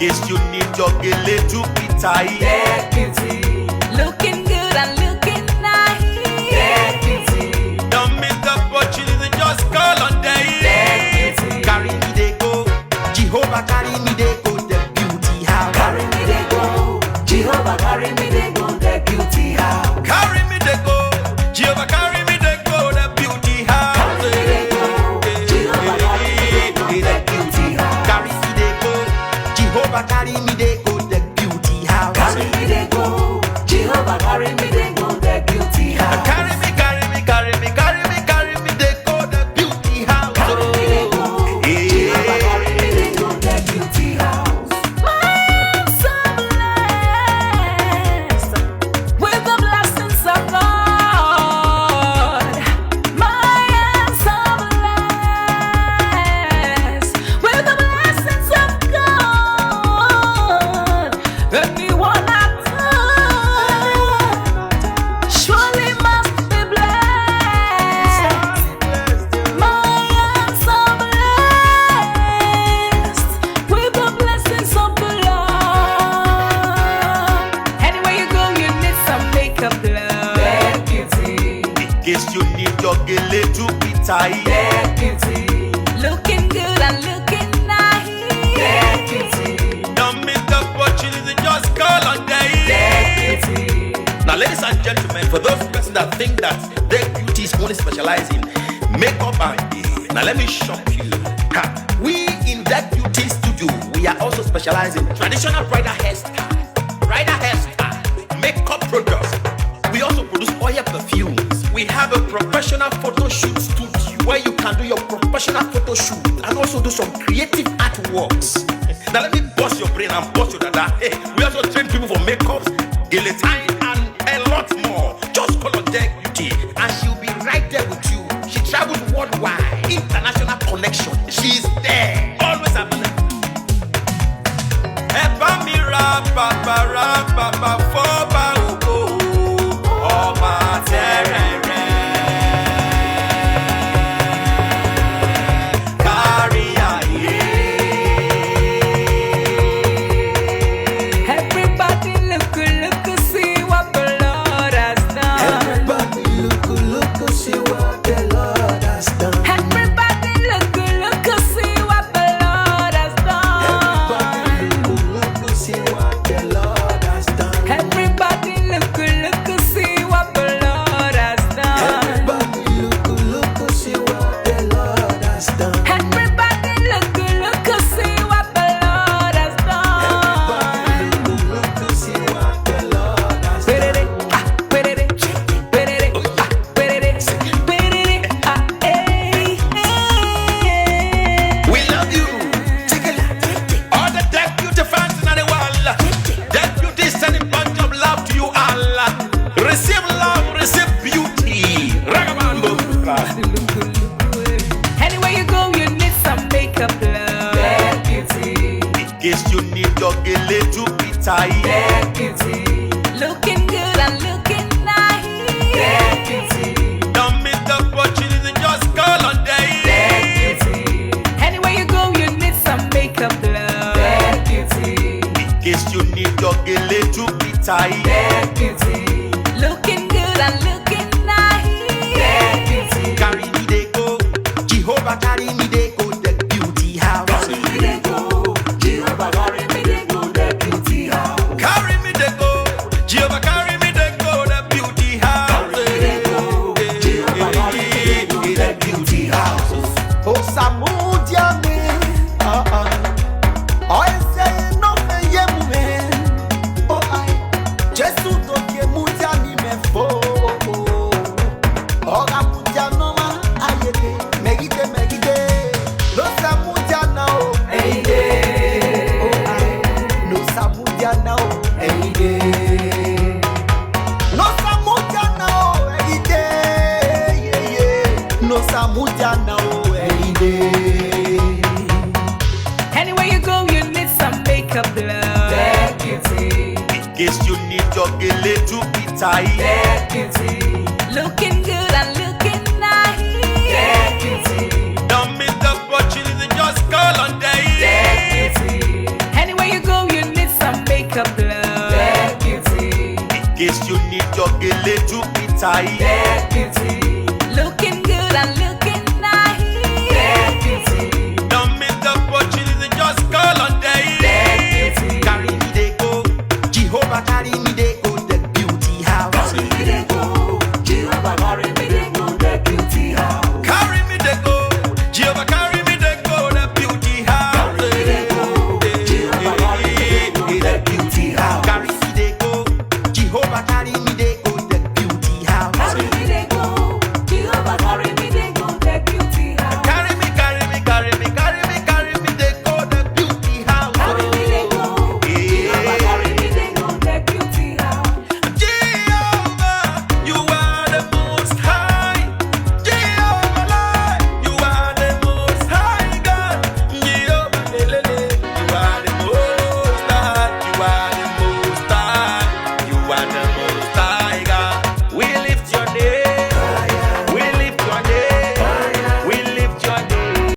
case you need your gele to be tight. Get beauty. Looking good and looking nice. Get beauty. Don't miss the opportunity, just call on day. Get beauty. Carry me they go, Jehovah carry me they go, the beauty house. Carry me they go. Jehovah carry me they go. The beauty house. Carry me they go, Jehovah carry me they go, the beauty house. Carry me they go. Jehovah carry me they go. The beauty house. Carry me they go, Jehovah carry me they go, the beauty house. Carry me they go. Jehovah carry me they go. The beauty house. Carry me, carry me, carry me, carry me, carry me they go, the beauty house. Carry me they go. Jehovah carry me they go. The beauty house. My hands are blessed with the blessings of God. My hands are blessed with the blessings of God. Anyone I touch surely must be blessed. My hands are blessed with the blessings of the Lord. Anywhere you go, you need some makeup, love. Get beauty. In case you need your gele to be tight. Get beauty. Looking good and looking nice. Get beauty. Don't miss the opportunity, just call on day. Get beauty. Now, ladies and gentlemen, for those persons that think that their beauty is only specialized in makeup and now let me shock you. Ha. We in that beauty studio, we are also specialized in traditional bridal hairstyle, makeup products. We also produce oil perfumes. We have a professional photo shoot studio where you can do your professional photo shoot and also do some creative artworks. Now let me bust your brain and bust your dada. Hey, we also train people for makeups, guillotine, and a lot more. Just call on Deck Beauty and she'll be right there with you. She travels worldwide, international connection. She's there, always available. Eba mi ra baba foba oko ọba terere. Kárí ayé. Everybody look, see what the Lord has done. Everybody look, see what the Lord has done. Everybody look, see what the Lord has done. Everybody look, see what the Lord has done. Everybody look, see what the Lord has done. Everybody look, see what the Lord has done. Everybody look, see what the Lord has done. Everybody look, see what the Lord has done. We love you. All the Deck Beauty fans in the world. Deck Beauty is sending bunch of love to you all. Receive love, receive beauty. Ragabambo. Anywhere you go, you need some makeup, love. Get beauty. In case you need your gele to be tight. Get beauty. Looking good and looking nice. Get beauty. Don't miss the opportunity, just call on day. Get beauty. Anywhere you go, you need some makeup, love. Get beauty. In case you need your gele to be tight. Get beauty. Looking good and looking nice. Get beauty. Carry me they go, Jehovah carry me they go, the beauty house. Carry me they go. Jehovah carry me they go. The beauty house. Carry me they go, Jehovah carry me they go, the beauty house. Carry me they go. Jehovah carry me they go. The beauty house. Oh, Samudia me, oh, say no me yemu me, oh I, Jesus don't yemu me me fo, oh Samudia no ma ayede, megide, no Samudia no, Ayde. oh I, no Samudia no, Ayde. no Samudia no, yeah, no Samudia no, Anywhere you go, you need some makeup, love. Get beauty. In case you need your gele to be tight. Get beauty. Looking good and looking nice. Get beauty. Don't miss the opportunity, just call on day. Get beauty. Anywhere you go, makeup look. Deck Beauty. In case you need your gele to be tight. Deck